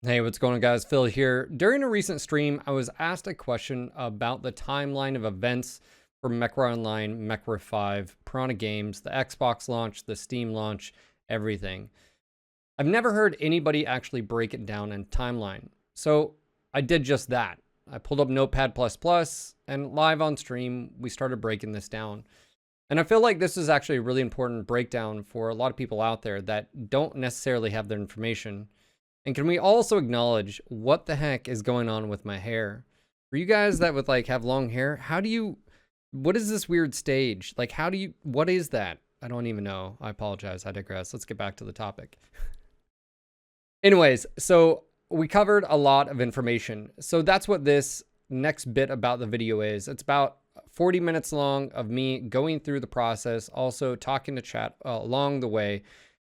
Hey, what's going on, guys? Phil here. During a recent stream, I was asked a question about the timeline of events for Mechwarrior Online, Mechwarrior 5, Piranha Games, the Xbox launch, the Steam launch, everything. I've never heard anybody actually break it down in timeline. So I did just that. I pulled up Notepad++, and live on stream, we started breaking this down. And I feel like this is actually a really important breakdown for a lot of people out there that don't necessarily have their information. And can we also acknowledge what the heck is going on with my hair? For you guys that would like have long hair, what is this weird stage? Like, what is that? I don't even know. I apologize. I digress. Let's get back to the topic. Anyways, so we covered a lot of information. So that's what this next bit about the video is. It's about 40 minutes long of me going through the process, also talking to chat along the way.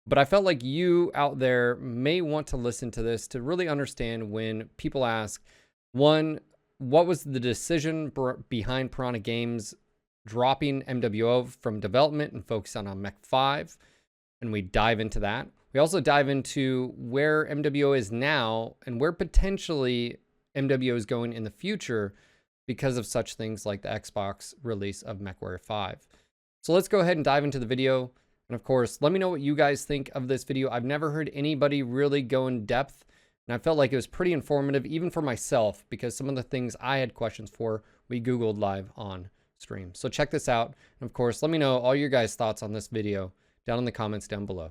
But I felt like you out there may want to listen to this to really understand when people ask, one, what was the decision behind Piranha Games dropping MWO from development and focusing on Mech 5? And we dive into that. We also dive into where MWO is now and where potentially MWO is going in the future because of such things like the Xbox release of Mechwarrior 5. So let's go ahead and dive into the video. And of course, let me know what you guys think of this video. I've never heard anybody really go in depth, and I felt like it was pretty informative, even for myself, because some of the things I had questions for, we Googled live on stream. So check this out. And of course, let me know all your guys' thoughts on this video down in the comments down below.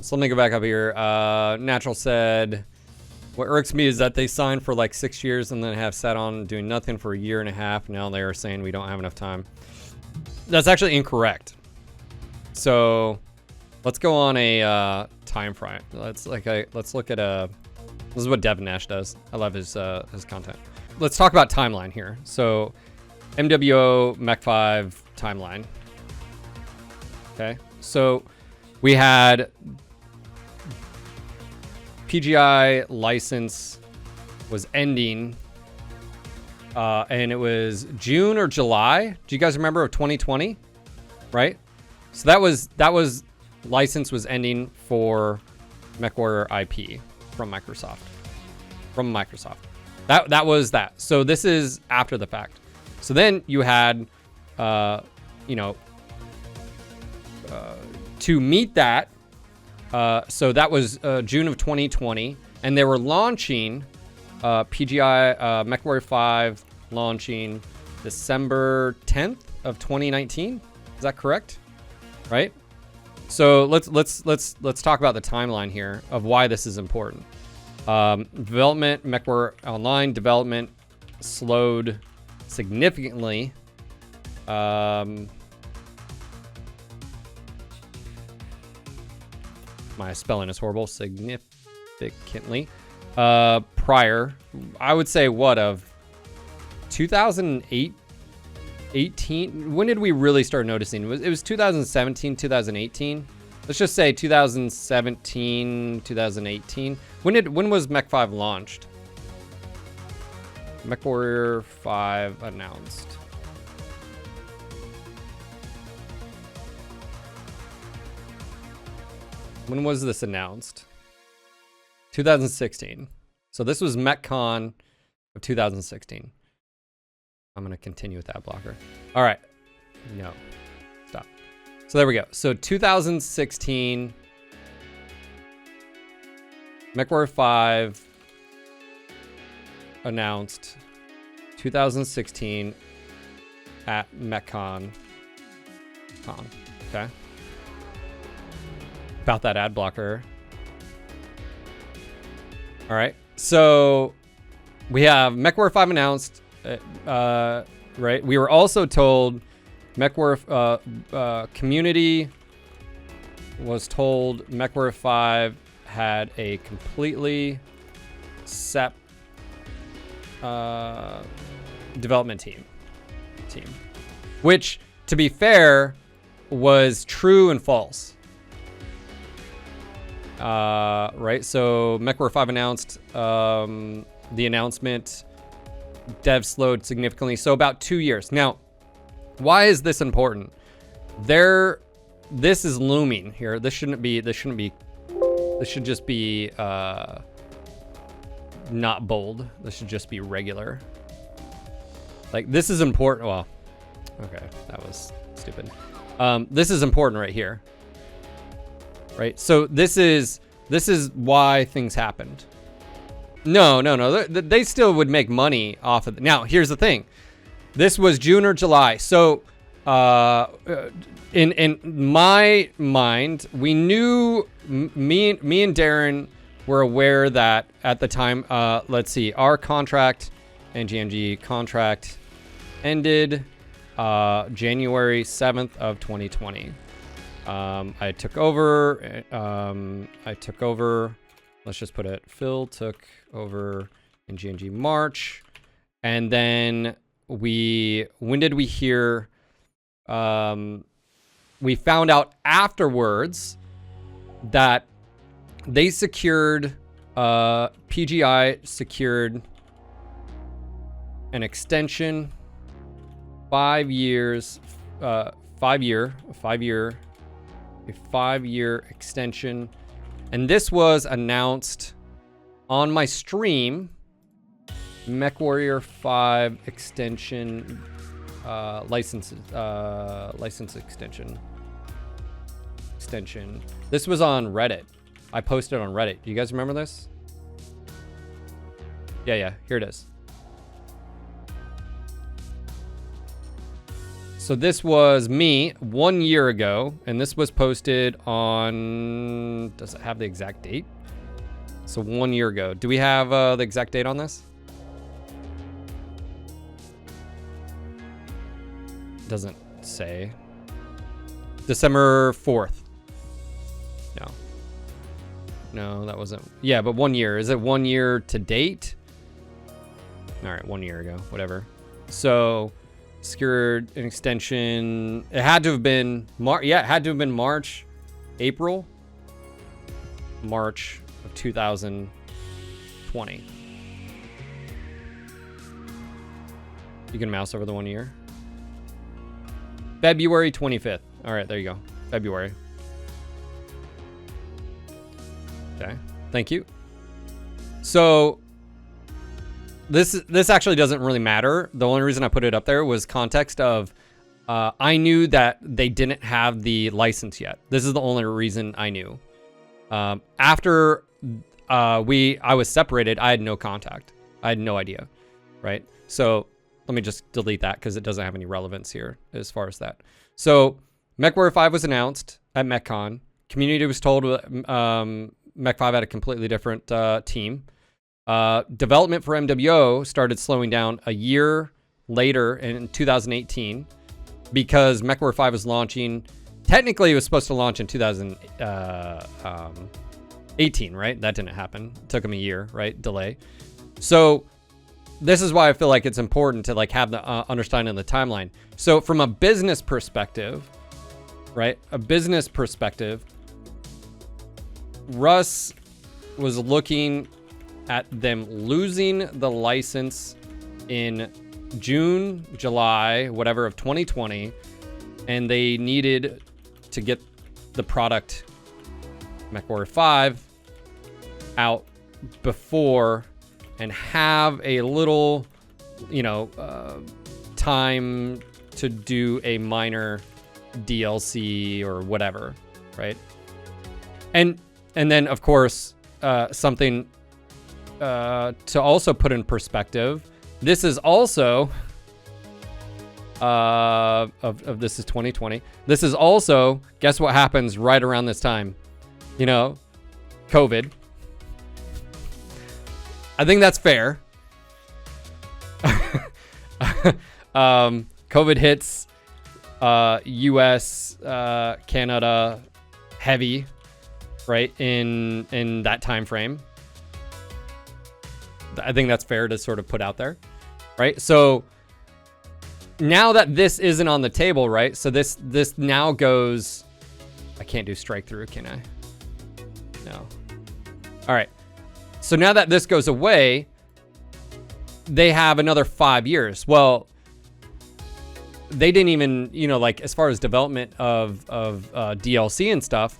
So let me go back up here. Natural said, what irks me is that they signed for like 6 years and then have sat on doing nothing for a year and a half. Now they are saying we don't have enough time. That's actually incorrect. So let's go on a time frame. Let's look at this is what Devin Nash does. I love his content. Let's talk about timeline here. So MWO Mech 5 timeline. Okay, so we had PGI license was ending, and it was June or July. Do you guys remember of 2020? Right? So that was license was ending for Mechwarrior IP from Microsoft. That was that. So this is after the fact. So then you had, to meet that. So that was June of 2020, and they were launching PGI Mechwarrior 5 launching December 10th of 2019. Is that correct? Right? So let's talk about the timeline here of why this is important. Development, Mechwarrior Online development slowed significantly. My spelling is horrible. Significantly. Prior, I would say what, of 2008, 18? When did we really start noticing? It was 2017, 2018. Let's just say 2017, 2018. When was Mech 5 launched? Mechwarrior 5 announced. When was this announced? 2016. So this was MechCon of 2016. I'm going to continue with that blocker. All right. No. Stop. So there we go. So 2016. Mechwarrior 5 announced 2016 at MechCon. Okay. About that ad blocker. All right, so we have Mechwarrior 5 announced, right? We were also told Mechwarrior community was told Mechwarrior 5 had a completely set development team, which, to be fair, was true and false. Right, so Mechwarrior 5 announced the announcement. Dev slowed significantly, so about 2 years. Now, Why is this important? This is looming here. This should just be not bold. This should just be regular. Like, this is important. Well, okay, that was stupid. This is important right here. Right? So this is why things happened. No. They still would make money off of it. Now, here's the thing. This was June or July. So in my mind, we knew, me and Darren were aware that at the time, let's see, our contract, NGNG contract ended January 7th of 2020. I took over, let's just put it, Phil took over NGNG March. And then when did we hear, we found out afterwards that they secured, PGI secured an extension, 5 years, a 5-year extension. And this was announced on my stream, Mechwarrior 5 extension, license extension. This was on Reddit. I posted on Reddit. Do you guys remember this? Yeah, here it is. So this was me 1 year ago, and this was posted on, does it have the exact date? So 1 year ago. Do we have the exact date on this? Doesn't say. December 4th. No, that wasn't. Yeah, but 1 year. Is it 1 year to date? All right, 1 year ago, whatever. So secured an extension. It had to have been March. Yeah, it had to have been March of 2020. You can mouse over the 1 year. February 25th. All right, there you go. February. Okay, thank you. So this actually doesn't really matter. The only reason I put it up there was context of I knew that they didn't have the license yet. This is the only reason I knew. After I was separated, I had no contact. I had no idea, right? So let me just delete that because it doesn't have any relevance here as far as that. So Mechwarrior 5 was announced at MechCon. Community was told Mech 5 had a completely different team. Development for MWO started slowing down a year later in 2018 because Mechwarrior 5 was launching. Technically, it was supposed to launch in 2018, right? That didn't happen. It took them a year, right? Delay. So this is why I feel like it's important to like have the understanding of the timeline. So from a business perspective, right? A business perspective, Russ was looking at them losing the license in June, July, whatever of 2020, and they needed to get the product Mechwarrior 5 out before and have a little, time to do a minor DLC or whatever, right? And then, of course, something to also put in perspective. This is also this is 2020. This is also, guess what happens right around this time? COVID. I think that's fair. COVID hits US, Canada heavy, right? In that time frame. I think that's fair to sort of put out there, right? So now that this isn't on the table, right? So this now goes, I can't do strike through, can I? No. All right. So now that this goes away, they have another 5 years. Well, they didn't even, you know, like as far as development of DLC and stuff,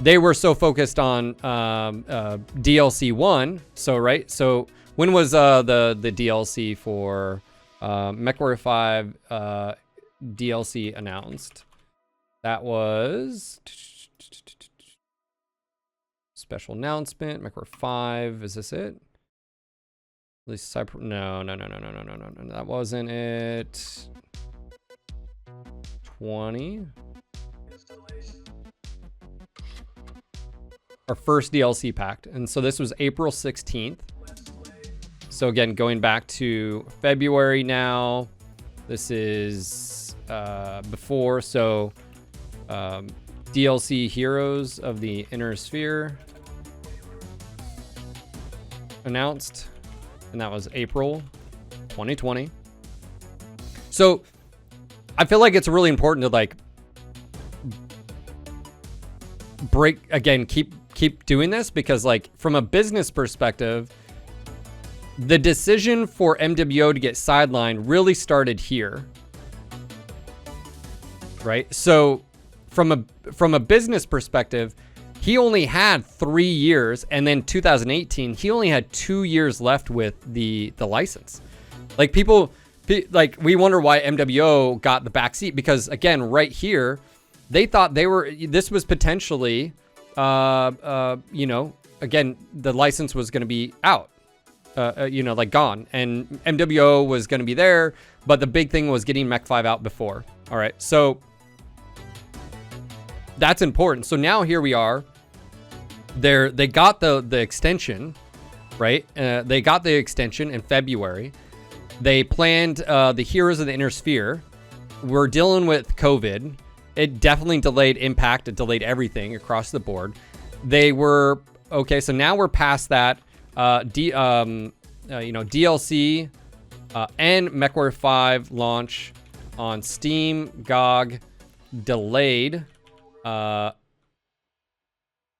they were so focused on DLC 1. So, right. So when was the DLC for Mechwarrior 5 DLC announced? That was special announcement. Mechwarrior 5. Is this it? At least no. That wasn't it. 20. Our first DLC packed. And so this was April 16th. So again, going back to February now. This is before. So DLC Heroes of the Inner Sphere announced. And that was April 2020. So I feel like it's really important to like keep doing this, because like from a business perspective, the decision for MWO to get sidelined really started here, right? So from a business perspective, he only had 3 years, and then 2018, he only had 2 years left with the license. Like people, like we wonder why MWO got the backseat, because again, right here, they thought this was potentially, you know, again, the license was going to be out, you know, like gone, and MWO was going to be there, but the big thing was getting Mech 5 out before. All right, so that's important. So now here we are. They got the extension, right? They got the extension in February. They planned the Heroes of the Inner Sphere. We're dealing with COVID. It definitely delayed Impact. It delayed everything across the board. They were okay. So now we're past that. You know, DLC and Mechwarrior 5 launch on Steam, GOG, delayed.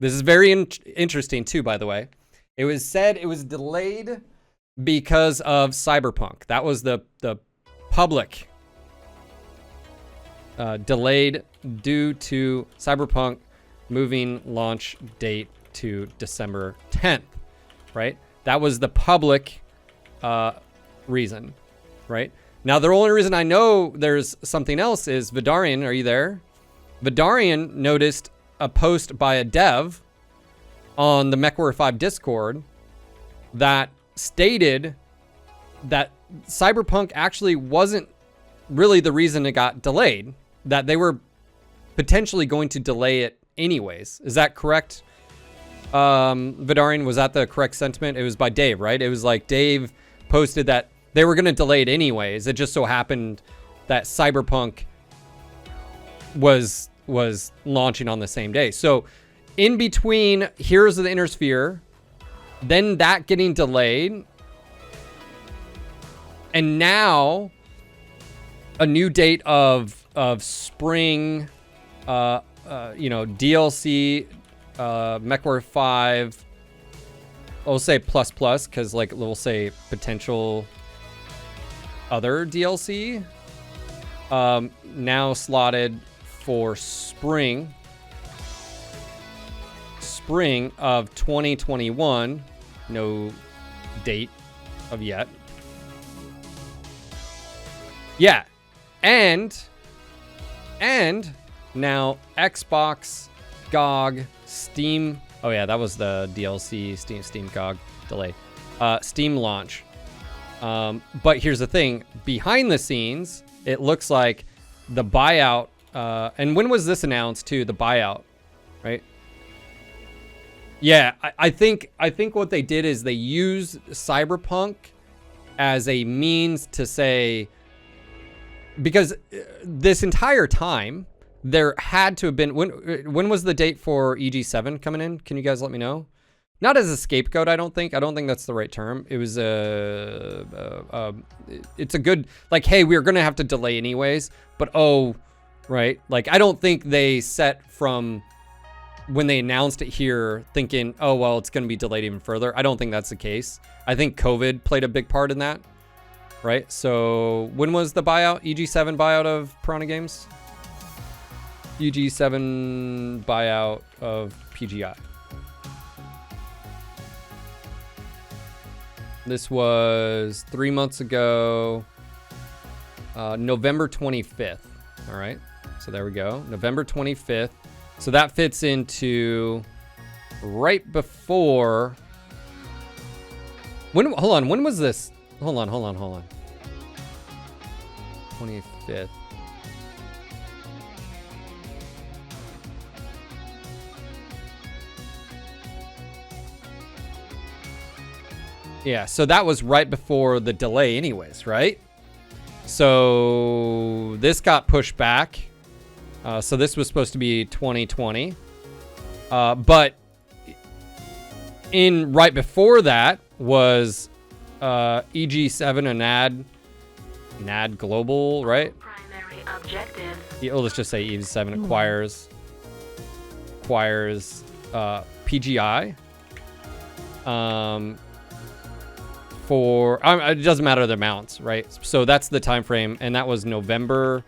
This is very interesting too, by the way. It was said it was delayed because of Cyberpunk. That was the public delayed due to Cyberpunk moving launch date to December 10th, right? That was the public reason, right? Now, the only reason I know there's something else is Vidarian. Are you there? Vidarian noticed a post by a dev on the Mechwarrior 5 Discord that stated that Cyberpunk actually wasn't really the reason it got delayed, that they were potentially going to delay it anyways. Is that correct? Vidarian, was that the correct sentiment? It was by Dave, right? It was like Dave posted that they were going to delay it anyways. It just so happened that Cyberpunk was launching on the same day. So in between Heroes of the Inner Sphere, then that getting delayed, and now a new date of spring, you know, DLC, Mechwarrior 5, I'll say plus, because like we'll say potential other DLC, now slotted for spring of 2021. No date of yet. Yeah. And now Xbox, GOG, Steam. Oh yeah, that was the DLC, Steam GOG delay. Steam launch. But here's the thing. Behind the scenes, it looks like the buyout. And when was this announced too? The buyout, right? Yeah, I think what they did is they used Cyberpunk as a means to say, because this entire time there had to have been, when was the date for EG7 coming in? Can you guys let me know? Not as a scapegoat, I don't think that's the right term. It was it's a good, like, hey, we're gonna have to delay anyways, but oh, right, like I don't think they set from when they announced it here thinking, oh well, it's gonna be delayed even further. I don't think that's the case. I think COVID played a big part in that. right? So when was the buyout? EG7 buyout of Piranha Games? EG7 buyout of PGI. This was 3 months ago, November 25th. All right, so there we go, November 25th. So that fits into right before. When? Hold on. When was this? Hold on. 25th. Yeah, so that was right before the delay anyways, right? So this got pushed back. So this was supposed to be 2020. But in right before that was EG7 and NAD Global, right? Primary objective. Yeah, let's just say EG7 acquires PGI. For it doesn't matter the amounts, right? So that's the time frame, and that was November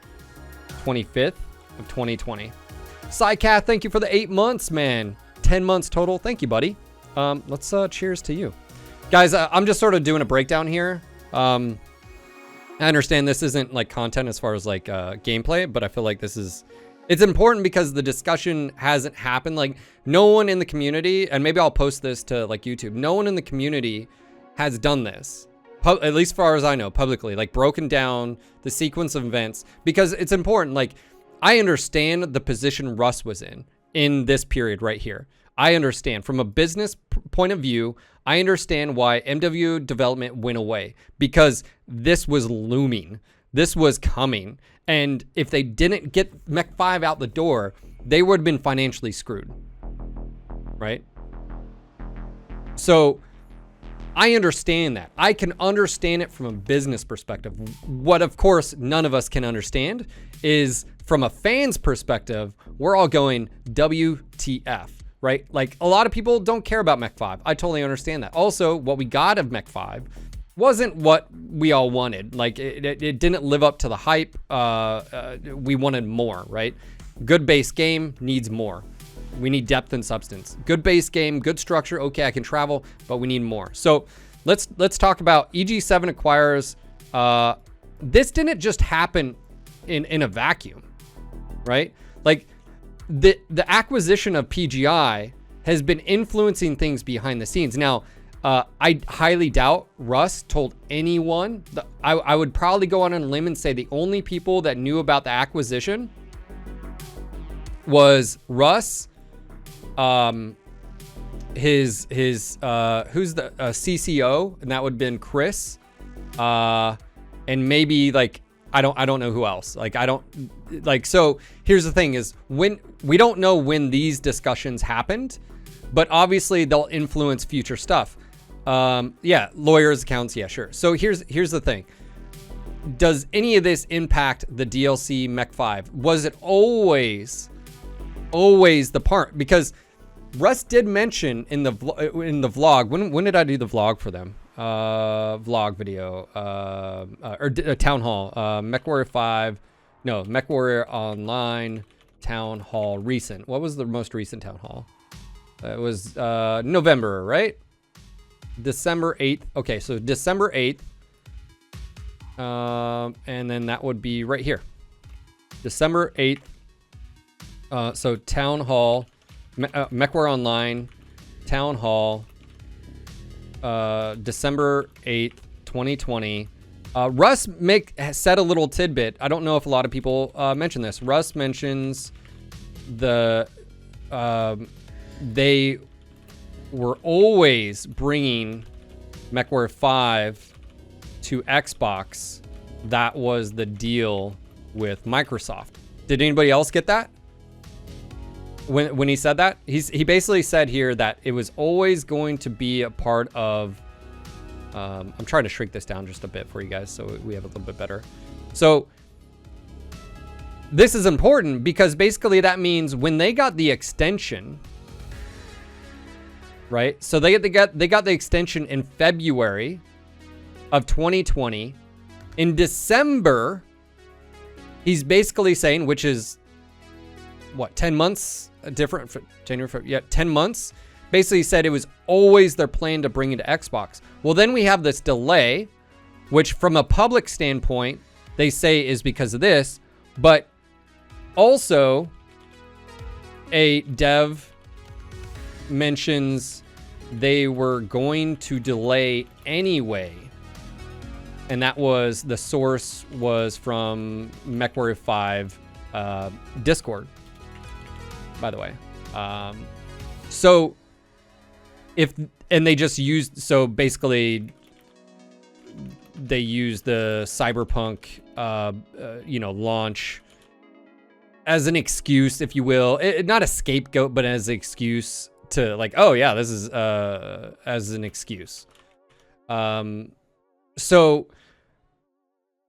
25th of 2020. Psycath, thank you for the 8 months, man. 10 months total. Thank you, buddy. Let's cheers to you, guys. I'm just sort of doing a breakdown here. I understand this isn't like content as far as like gameplay, but I feel like it's important because the discussion hasn't happened. Like no one in the community, and maybe I'll post this to like YouTube. No one in the community has done this, at least far as I know, publicly, like broken down the sequence of events, because it's important. Like I understand the position Russ was in this period right here. I understand from a business point of view, I understand why MW development went away, because this was looming. This was coming. And if they didn't get Mech 5 out the door, they would have been financially screwed, right? So I understand that. I can understand it from a business perspective. What, of course, none of us can understand is from a fan's perspective, we're all going WTF, right? Like a lot of people don't care about Mech 5. I totally understand that. Also, what we got of Mech 5 wasn't what we all wanted. Like it didn't live up to the hype. We wanted more, right? Good base game needs more. We need depth and substance. Good base game, good structure. Okay, I can travel, but we need more. So let's talk about EG7 acquires. This didn't just happen in a vacuum, right? Like the acquisition of PGI has been influencing things behind the scenes. Now, I highly doubt Russ told anyone. I would probably go on a limb and say the only people that knew about the acquisition was Russ, who's the CCO, and that would have been Chris, and maybe like I don't know who else. Like so here's the thing is when we don't know when these discussions happened, but obviously they'll influence future stuff. Yeah, lawyers, accounts, yeah, sure. So here's the thing. Does any of this impact the DLC Mech 5? Was it always the part? Because Russ did mention in the vlog. When did I do the vlog for them? Vlog video or town hall. Mechwarrior 5. No, Mechwarrior Online town hall recent. What was the most recent town hall? It was November, right? December 8th. Okay, so December 8th. And then that would be right here. December 8th. So town hall, Mechwarrior Online, town hall, December 8th, 2020. Russ said a little tidbit. I don't know if a lot of people mention this. Russ mentions they were always bringing Mechwarrior 5 to Xbox. That was the deal with Microsoft. Did anybody else get that? When he said that, he basically said here that it was always going to be a part of. I'm trying to shrink this down just a bit for you guys so we have a little bit better. So this is important because basically that means when they got the extension, right? So they got the extension in February of 2020. In December, he's basically saying, which is what, 10 months different for January, February, yeah, 10 months. Basically said it was always their plan to bring it to Xbox. Well, then we have this delay, which from a public standpoint, they say is because of this, but also a dev mentions they were going to delay anyway. And that was, the source was from Mechwarrior 5 Discord, by the way. So if, and they just used, so basically they used the Cyberpunk, launch as an excuse, if you will. Not a scapegoat, but as an excuse to like, oh yeah, this is as an excuse. So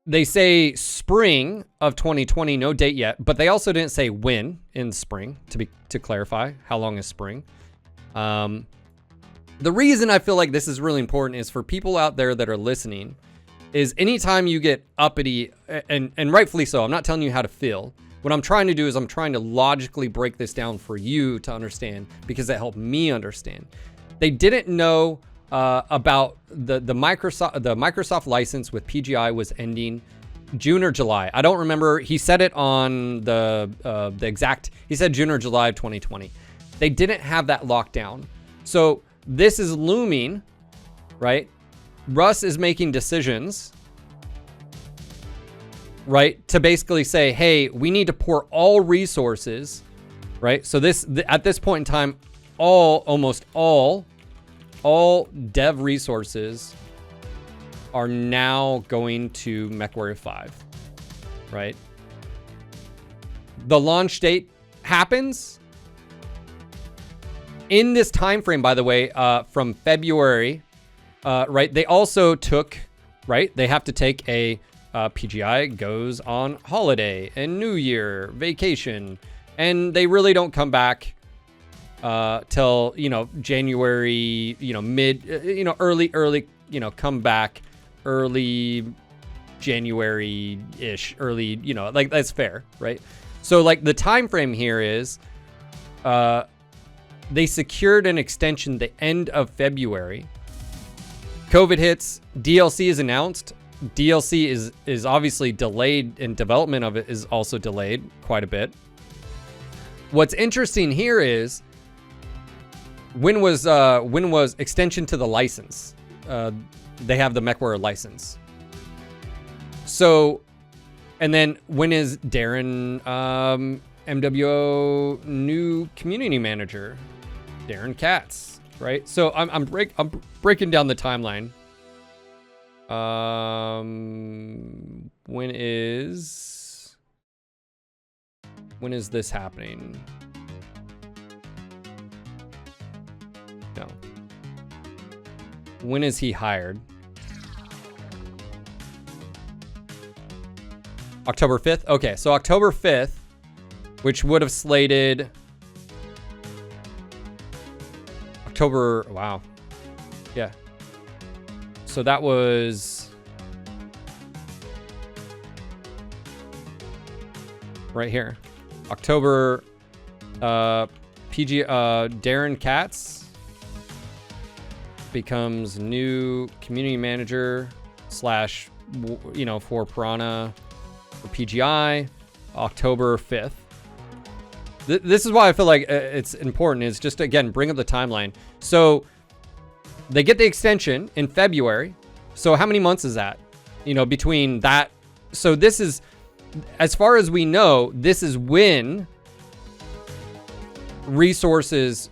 they say spring of 2020, no date yet, but they also didn't say when in spring, to clarify how long is spring. The reason I feel like this is really important is for people out there that are listening, is anytime you get uppity, and rightfully so, I'm not telling you how to feel. What I'm trying to do is I'm trying to logically break this down for you to understand, because it helped me understand. They didn't know about the Microsoft license with PGI was ending June or July. I don't remember. He said it on the exact. He said June or July of 2020. They didn't have that locked down. So this is looming, right? Russ is making decisions, right, to basically say, hey, we need to pour all resources, right? So at this point in time, almost all dev resources are now going to Mechwarrior 5, right? The launch date happens in this time frame, by the way, from February, right? They also took, right? They have to take a PGI goes on holiday and New Year vacation, and they really don't come back till, January, mid, early, come back early January-ish, early, like that's fair, right? So like the time frame here is they secured an extension the end of February. COVID hits, DLC is announced. DLC is obviously delayed, and development of it is also delayed quite a bit. What's interesting here is when was extension to the license? They have the Mechwarrior license. So, and then when is Darren MWO new community manager? Darren Katz, right? So I'm breaking down the timeline. When is this happening? No. When is he hired? October 5th? Okay, so October 5th, which would have slated October, wow. Yeah. So that was right here. October, Darren Katz becomes new community manager / for Piranha for PGI, October 5th. This is why I feel like it's important, is just to, again, bring up the timeline. So they get the extension in February. So how many months is that? Between that. So this is, as far as we know, this is when resources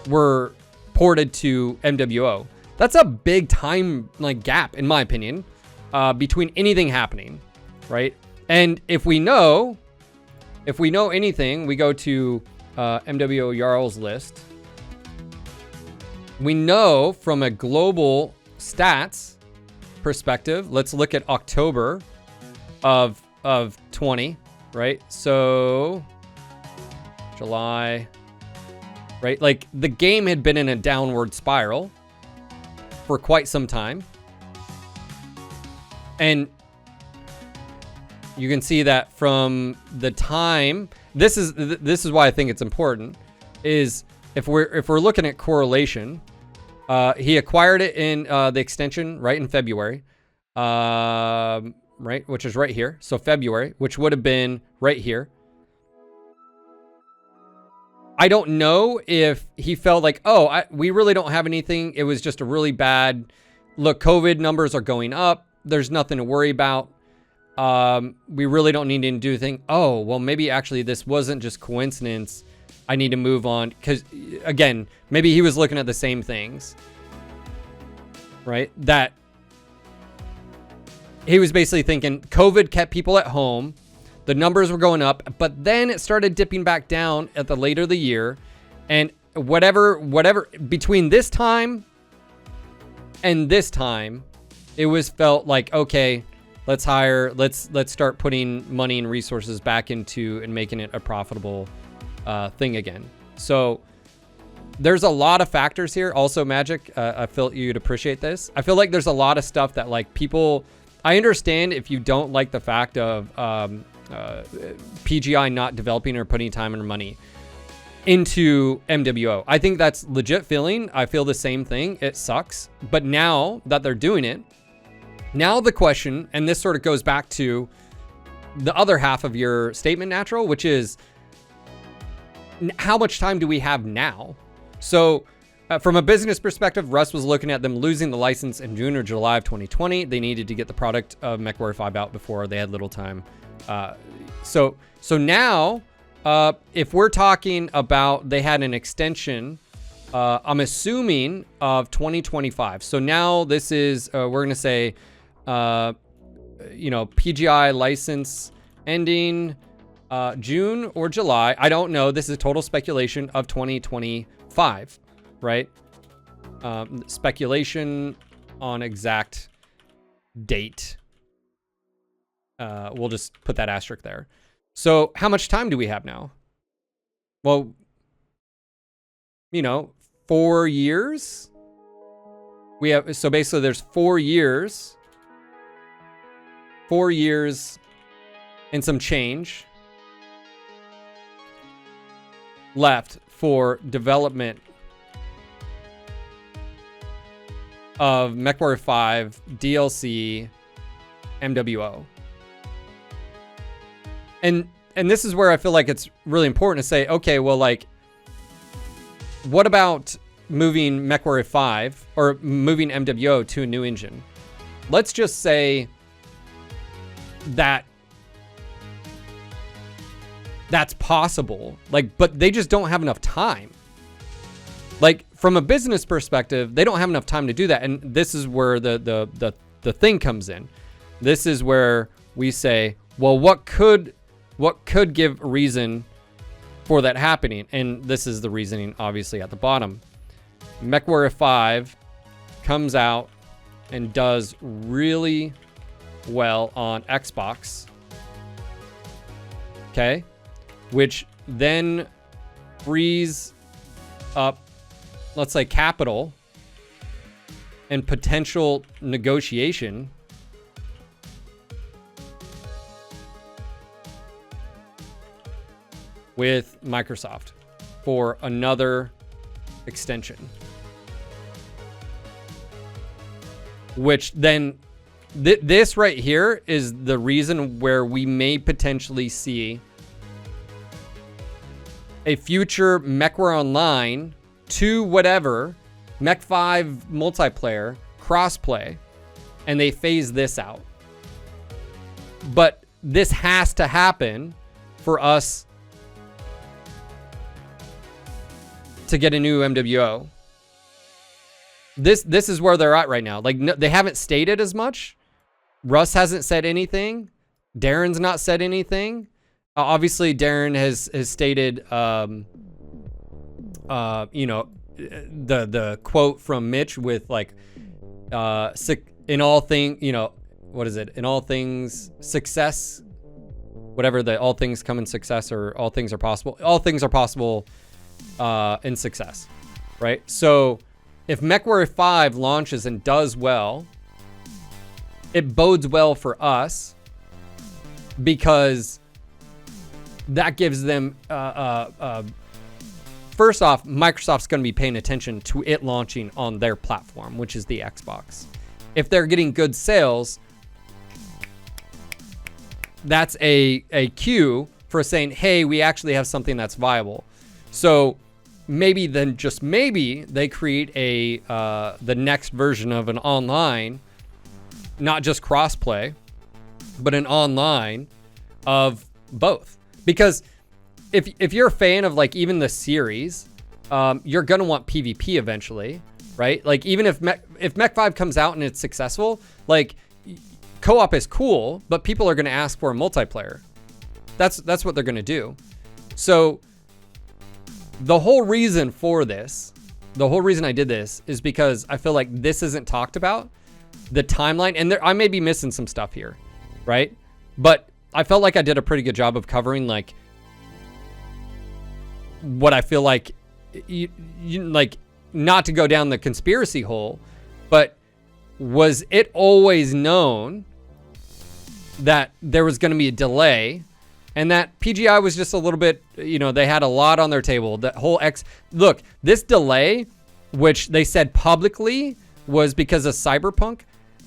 were ported to MWO. That's a big time gap, in my opinion, between anything happening, right? And if we know anything, we go to MWO Jarl's list. We know from a global stats perspective, let's look at October of 20, right? So July, right? Like the game had been in a downward spiral for quite some time. And you can see that from the time, this is why I think it's important, is if we're looking at correlation, he acquired it in the extension right in February, right, which is right here. So February, which would have been right here. I don't know if he felt like, oh, we really don't have anything. It was just a really bad look. COVID numbers are going up. There's nothing to worry about. We really don't need to do anything. Oh, well, maybe actually this wasn't just coincidence. I need to move on. Because, again, maybe he was looking at the same things. Right? That he was basically thinking COVID kept people at home. The numbers were going up, but then it started dipping back down at the later of the year. And whatever, between this time and this time, it was felt like, okay, let's start putting money and resources back into and making it a profitable thing again. So there's a lot of factors here. Also, Magic, I feel you'd appreciate this. I feel like there's a lot of stuff that like people, I understand if you don't like the fact of PGI not developing or putting time and money into MWO. I think that's legit feeling. I feel the same thing. It sucks. But now that they're doing it, now the question, and this sort of goes back to the other half of your statement, Natural, which is how much time do we have now? So from a business perspective, Russ was looking at them losing the license in June or July of 2020. They needed to get the product of Mechwarrior 5 out before they had little time. So now, if we're talking about they had an extension, I'm assuming of 2025. So now this is, we're going to say, PGI license ending June or July. I don't know. This is total speculation of 2025, right? Speculation on exact date. We'll just put that asterisk there. So how much time do we have now? Well, 4 years. We have, so basically there's 4 years. 4 years and some change left for development of Mechwarrior 5 DLC MWO. And this is where I feel like it's really important to say, okay, well, like, what about moving Mechwarrior 5 or moving MWO to a new engine? Let's just say that that's possible, like, but they just don't have enough time. Like, from a business perspective, they don't have enough time to do that. And this is where the thing comes in. This is where we say, well, what could give reason for that happening? And this is the reasoning, obviously, at the bottom. Mechwarrior 5 comes out and does really well on Xbox. Okay? Which then frees up, let's say, capital and potential negotiation with Microsoft for another extension. Which then, this right here is the reason where we may potentially see a future Mechwarrior Online to whatever, Mech 5 multiplayer, crossplay, and they phase this out. But this has to happen for us to get a new MWO. This is where they're at right now. Like, no, they haven't stated as much. Russ hasn't said anything. Darren's not said anything. Obviously, Darren has stated, the quote from Mitch with like, in all things, what is it? In all things, success, whatever the all things come in success or all things are possible. All things are possible in success, right? So if Mechwarrior 5 launches and does well, it bodes well for us because that gives them, first off, Microsoft's going to be paying attention to it launching on their platform, which is the Xbox. If they're getting good sales, that's a cue for saying, hey, we actually have something that's viable. So maybe then, just maybe, they create the next version of an online, not just crossplay, but an online of both. Because if you're a fan of like even the series, you're gonna want PvP eventually, right? Like even if Mech 5 comes out and it's successful, like co-op is cool, but people are gonna ask for a multiplayer. That's what they're gonna do. So the whole reason for this, the whole reason I did this is because I feel like this isn't talked about, the timeline, and I may be missing some stuff here, right? But I felt like I did a pretty good job of covering like what I feel like, you like, not to go down the conspiracy hole, but was it always known that there was going to be a delay and that PGI was just a little bit, they had a lot on their table. That whole look, this delay, which they said publicly was because of Cyberpunk,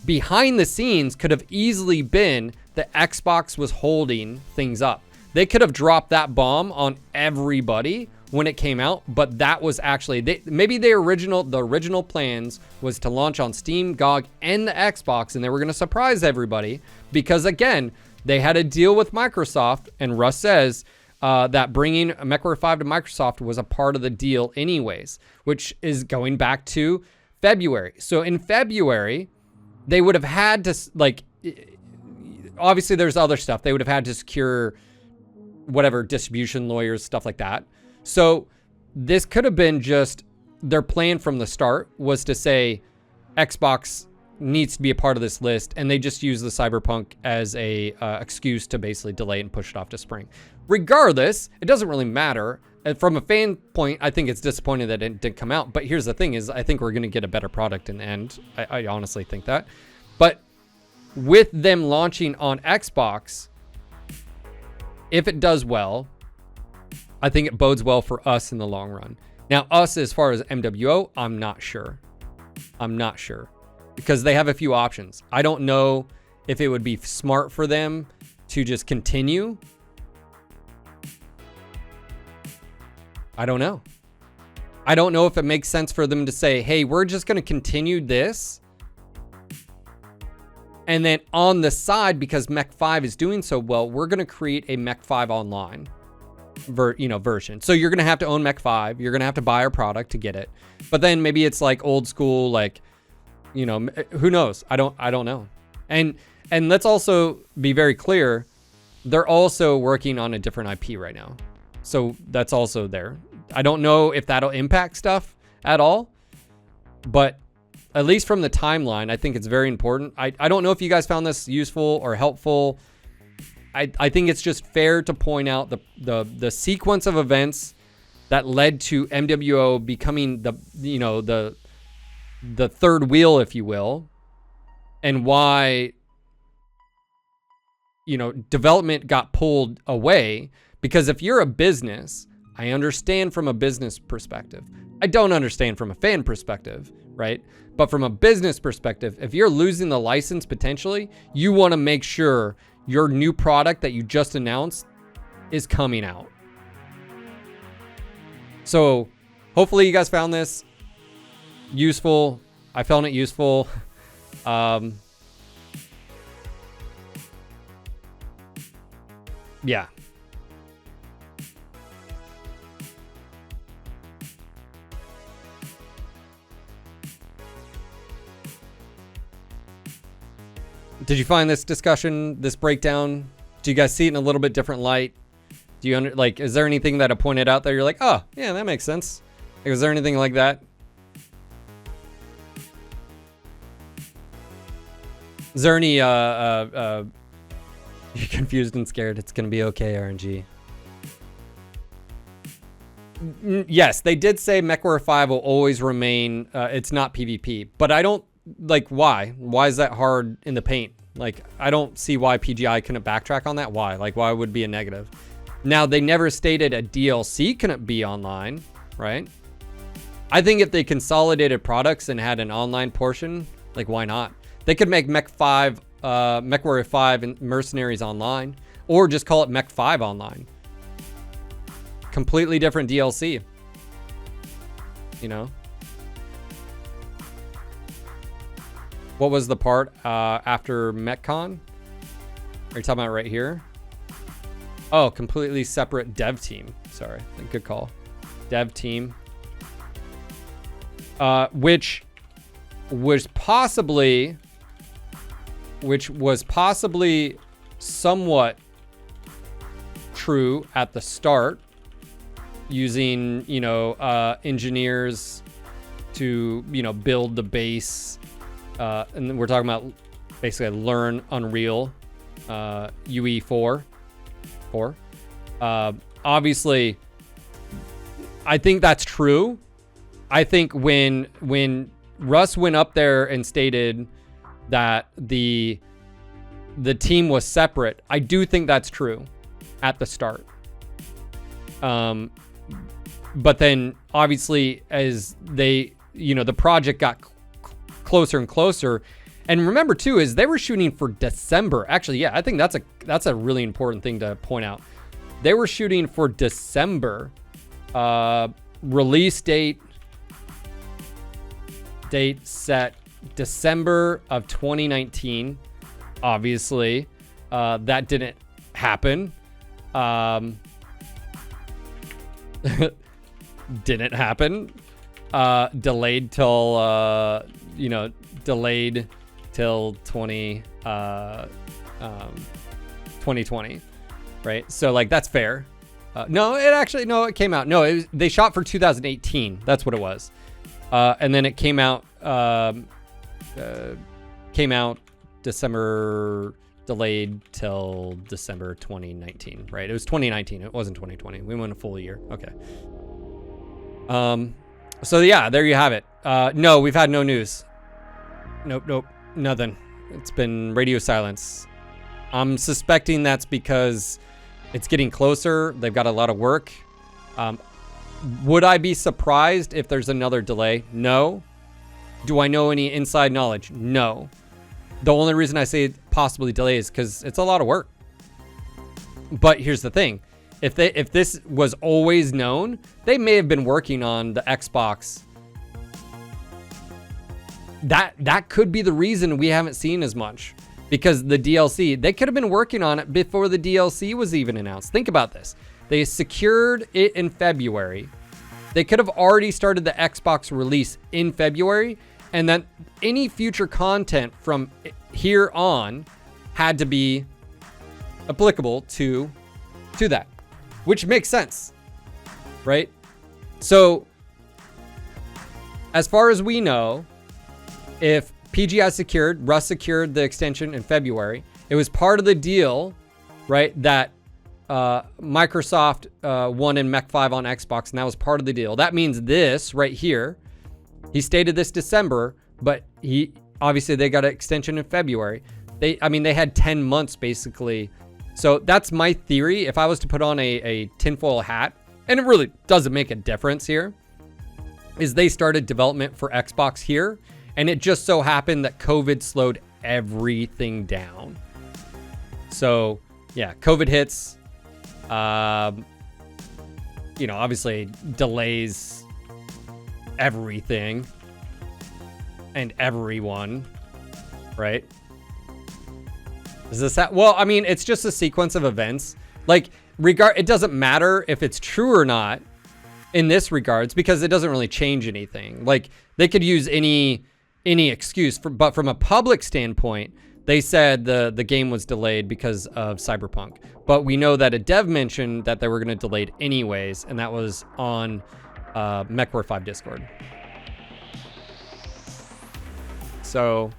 behind the scenes could have easily been that Xbox was holding things up. They could have dropped that bomb on everybody when it came out, but that was actually, maybe the original plans was to launch on Steam, GOG, and the Xbox, and they were going to surprise everybody because, again, they had a deal with Microsoft, and Russ says that bringing Mechwarrior 5 to Microsoft was a part of the deal anyways, which is going back to February. So in February, they would have had to, like, obviously there's other stuff. They would have had to secure whatever, distribution lawyers, stuff like that. So this could have been just their plan from the start was to say Xbox needs to be a part of this list, and they just use the Cyberpunk as a excuse to basically delay it and push it off to spring. Regardless, it doesn't really matter. From a fan point, I think it's disappointing that it didn't come out. But here's the thing is I think we're going to get a better product in the end. I honestly think that. But with them launching on Xbox, if it does well, I think it bodes well for us in the long run. Now, us as far as MWO, I'm not sure. Because they have a few options. I don't know if it would be smart for them to just continue. I don't know. I don't know if it makes sense for them to say, hey, we're just going to continue this. And then on the side, because Mech 5 is doing so well, we're going to create a Mech 5 online version. So you're going to have to own Mech 5. You're going to have to buy our product to get it. But then maybe it's like old school, like, who knows? I don't know. And let's also be very clear. They're also working on a different IP right now. So that's also there. I don't know if that'll impact stuff at all, but at least from the timeline, I think it's very important. I don't know if you guys found this useful or helpful. I think it's just fair to point out the sequence of events that led to MWO becoming the third wheel, if you will, and why, development got pulled away. Because if you're a business, I understand from a business perspective. I don't understand from a fan perspective, right? But from a business perspective, if you're losing the license potentially, you want to make sure your new product that you just announced is coming out. So hopefully you guys found this useful. I found it useful. Yeah. Did you find this discussion, this breakdown? Do you guys see it in a little bit different light? Do you is there anything that I pointed out there you're like, oh, yeah, that makes sense? Like, is there anything like that? Is there any, you're confused and scared, it's going to be okay, RNG. Yes, they did say Mechwarrior 5 will always remain, it's not PvP, but I don't like, why? Why is that hard in the paint? Like, I don't see why PGI couldn't backtrack on that. Why? Like, why would it be a negative? Now, they never stated a DLC couldn't be online, right? I think if they consolidated products and had an online portion, like, why not? They could make Mechwarrior 5 and Mercenaries online, or just call it Mech 5 online. Completely different DLC, you know? What was the part after MechCon? Are you talking about right here? Oh, completely separate dev team. Sorry, good call. Dev team. Which was possibly somewhat true at the start, using, you know, engineers to, you know, build the base. And then we're talking about basically learn Unreal UE4. Obviously, I think that's true. I think when Russ went up there and stated that the team was separate, I do think that's true at the start. But then obviously as they, you know, the project got closer and closer, and remember too is they were shooting for December. Actually, yeah, I think that's a really important thing to point out. They were shooting for December. Release date set December of 2019. Obviously, that didn't happen. Didn't happen. Delayed till delayed till 2020, right? So like that's fair. No, it came out. No, they shot for 2018. That's what it was. And then it came out December, delayed till December 2019, right? It was 2019. It wasn't 2020. We went a full year. Okay. So yeah, there you have it. No, we've had no news. Nope, nothing. It's been radio silence. I'm suspecting that's because it's getting closer. They've got a lot of work. Would I be surprised if there's another delay? No. Do I know any inside knowledge? No. The only reason I say possibly delay is because it's a lot of work. But here's the thing. If this was always known, they may have been working on the Xbox. That could be the reason we haven't seen as much, because the DLC, they could have been working on it before the DLC was even announced. Think about this. They secured it in February. They could have already started the Xbox release in February, and then any future content from here on had to be applicable to that, which makes sense, right? So as far as we know, if PGI Russ secured the extension in February, it was part of the deal, right, that Microsoft won in Mech 5 on Xbox, and that was part of the deal. That means this right here, he stated this December, but obviously they got an extension in February. They had 10 months basically. So that's my theory. If I was to put on a tinfoil hat, and it really doesn't make a difference here, is they started development for Xbox here, and it just so happened that COVID slowed everything down. So yeah, COVID hits, obviously delays everything and everyone, right? Is this that? Well, I mean, it's just a sequence of events. Like, it doesn't matter if it's true or not in this regards, because it doesn't really change anything. Like, they could use any excuse, but from a public standpoint, they said the game was delayed because of Cyberpunk. But we know that a dev mentioned that they were going to delay it anyways, and that was on Mechwarrior 5 Discord. So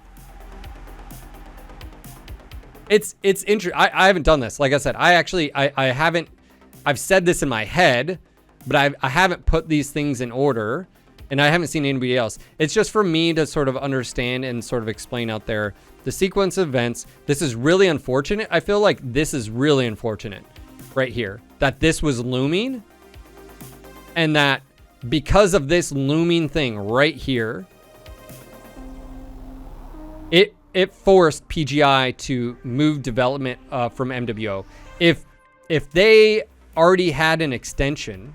it's interesting. I haven't done this. Like I said, I haven't. I've said this in my head, but I haven't put these things in order. And I haven't seen anybody else. It's just for me to sort of understand and sort of explain out there the sequence of events. This is really unfortunate. I feel like this is really unfortunate right here, that this was looming, and that because of this looming thing right here, it forced PGI to move development from MWO. If they already had an extension,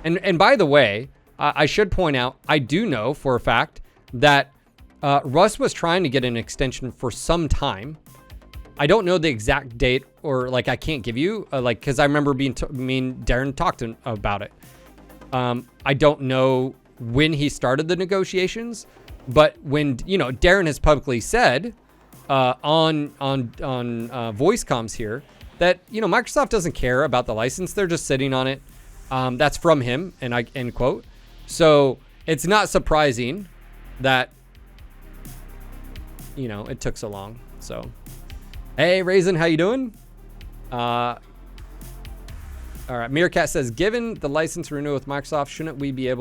and by the way, I should point out, I do know for a fact that Russ was trying to get an extension for some time. I don't know the exact date, or like I can't give you like, because I remember me and Darren talked about it. I don't know when he started the negotiations, but when Darren has publicly said on voice comms here that Microsoft doesn't care about the license; they're just sitting on it. That's from him, and I end quote. So it's not surprising that it took so long. So hey, Raisin, how you doing? All right, Meerkat says, given the license renewal with Microsoft, shouldn't we be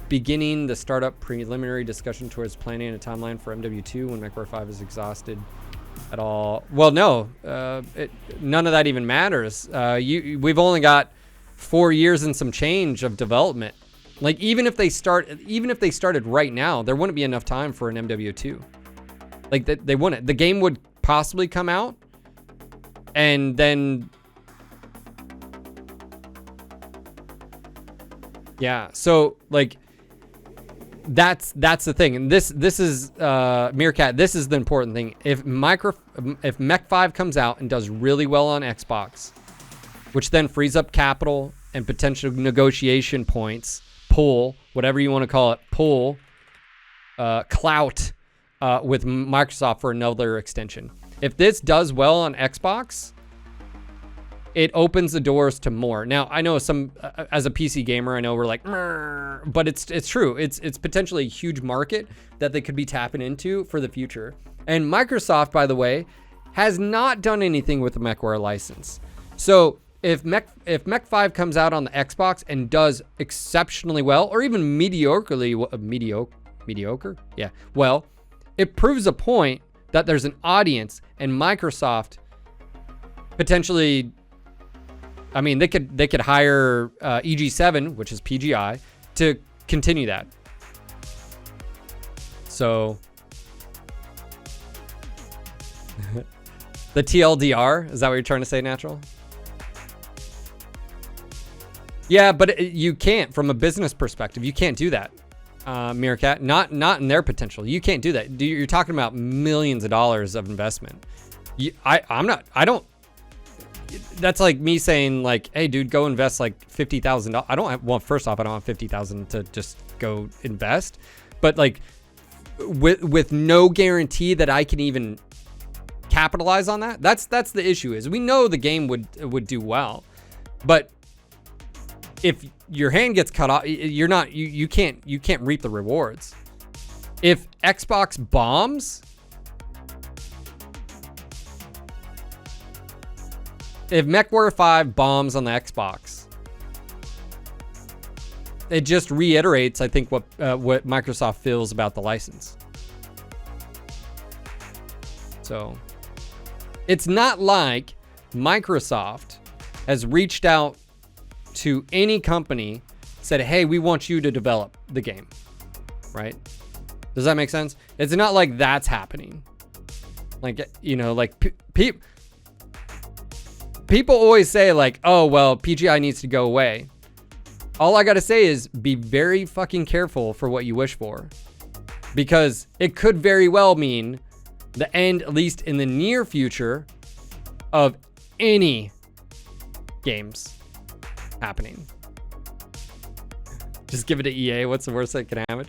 beginning the startup preliminary discussion towards planning a timeline for MW2 when Mechwarrior 5 is exhausted at all? Well, no, none of that even matters. We've only got 4 years and some change of development. Like even if they started right now, there wouldn't be enough time for an MW2. Like they wouldn't. The game would possibly come out, and then yeah. So like that's the thing. And this is Meerkat. This is the important thing. If Mech 5 comes out and does really well on Xbox, which then frees up capital and potential negotiation points, pull, whatever you want to call it, clout with Microsoft for another extension. If this does well on Xbox, it opens the doors to more. Now, I know some, as a PC gamer, I know we're like, but it's true. It's potentially a huge market that they could be tapping into for the future. And Microsoft, by the way, has not done anything with the Mechwarrior license. So if Mech 5 comes out on the Xbox and does exceptionally well, or even mediocre, yeah, well, it proves a point that there's an audience, and Microsoft potentially, I mean, they could hire EG7, which is PGI, to continue that. So the TLDR, is that what you're trying to say, Natural? Yeah, but you can't, from a business perspective, you can't do that. Meerkat, not in their potential. You can't do that. You're talking about millions of dollars of investment. That's like me saying like, hey dude, go invest like $50,000. I don't have, well, first off, I don't have 50,000 to just go invest, but like with no guarantee that I can even capitalize on that. That's the issue. Is we know the game would do well, but if your hand gets cut off, you can't reap the rewards. If Xbox bombs, if Mechwarrior 5 bombs on the Xbox, it just reiterates, I think, what Microsoft feels about the license. So it's not like Microsoft has reached out to any company, said, hey, we want you to develop the game, right? Does that make sense? It's not like that's happening. Like, like people always say like, oh, well, PGI needs to go away. All I got to say is be very fucking careful for what you wish for, because it could very well mean the end, at least in the near future, of any games happening. Just give it to EA. What's the worst that can happen?